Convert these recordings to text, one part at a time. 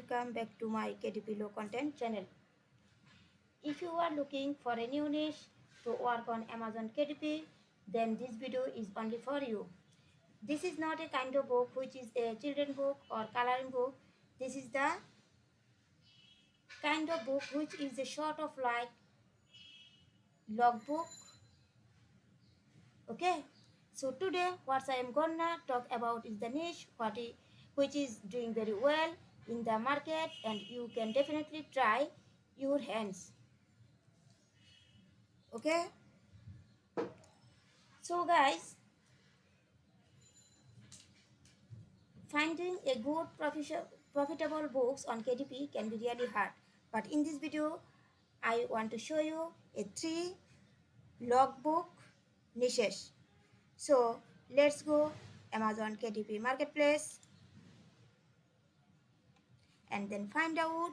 welcome back to my KDP Low Content channel. If you are looking for a new niche to work on Amazon KDP, then this video is only for you. This is not a kind of book which is a children book or coloring book. This is the kind of book which is a sort of like logbook. Okay, so today what I am gonna talk about is the niche which is doing very well in the market, and you can definitely try your hands. Okay, so guys, finding a good profitable books on KDP can be really hard, but in this video I want to show you a 3 logbook niches. So let's go Amazon KDP marketplace and then find out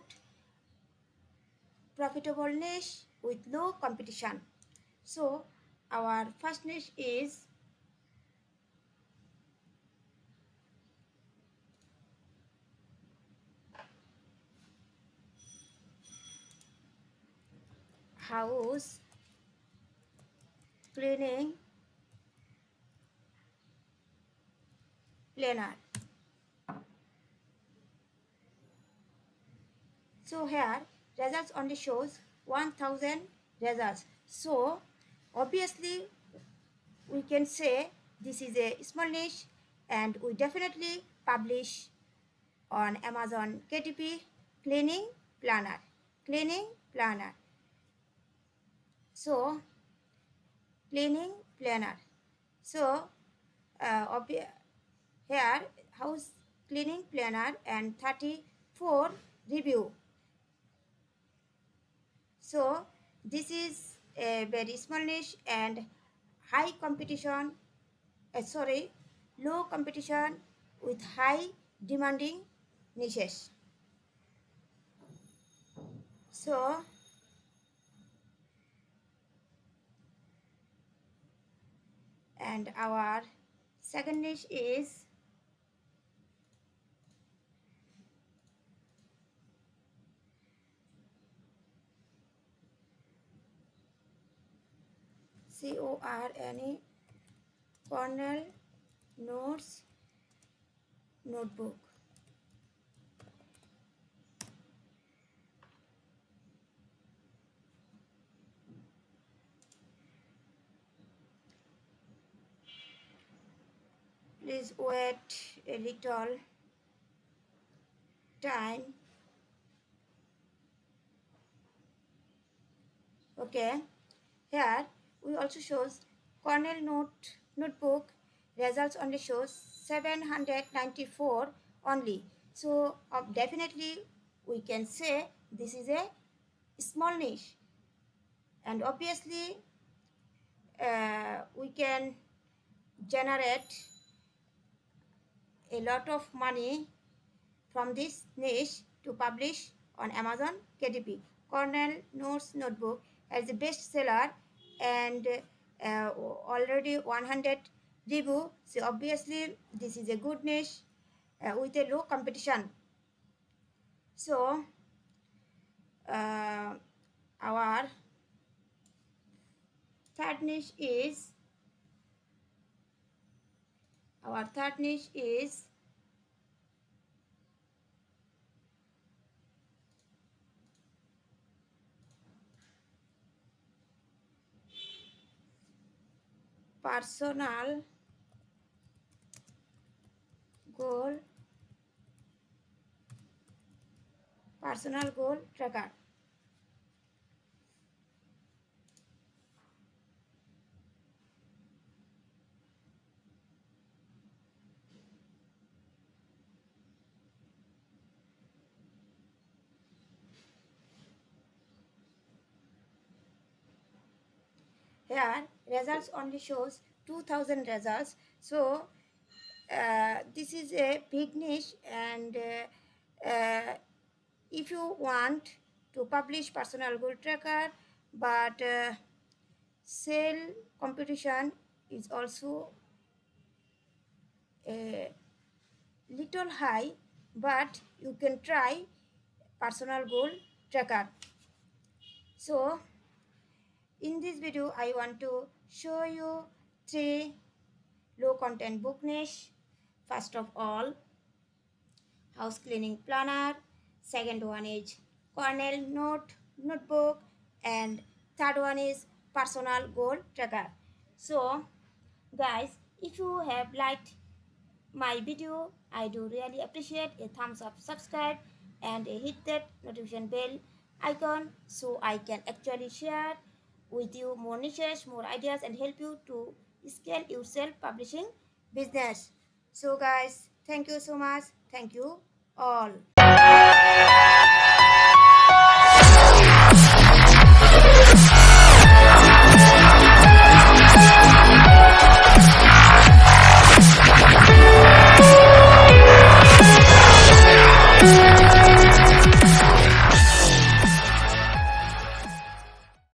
profitable niche with low competition. So our first niche is house cleaning planner. So here results only shows 1000 results. So obviously we can say this is a small niche, and we definitely publish on Amazon KDP cleaning planner. So cleaning planner. So here house cleaning planner and 34 review. So this is a very small niche and low competition with high demanding niches. So and our second niche is Cornell Notes Notebook. Please wait a little time. Okay, here we also shows Cornell Notebook results only shows 794 only. So definitely we can say this is a small niche, and obviously we can generate a lot of money from this niche to publish on Amazon KDP. Cornell Notes Notebook as a bestseller and already 100 review. So obviously this is a good niche with a low competition. So our third niche is personal goal tracker. Here results only shows 2000 results. So this is a big niche, and if you want to publish personal goal tracker, but sale competition is also a little high, but you can try personal goal tracker. So in this video I want to show you 3 low content book niche. First of all, house cleaning planner. Second one is cornell notebook, and third one is personal goal tracker. So guys, if you have liked my video, I do really appreciate a thumbs up, subscribe, and hit that notification bell icon so I can actually share with you more niches, more ideas, and help you to scale your self-publishing business. So guys, thank you so much. Thank you all.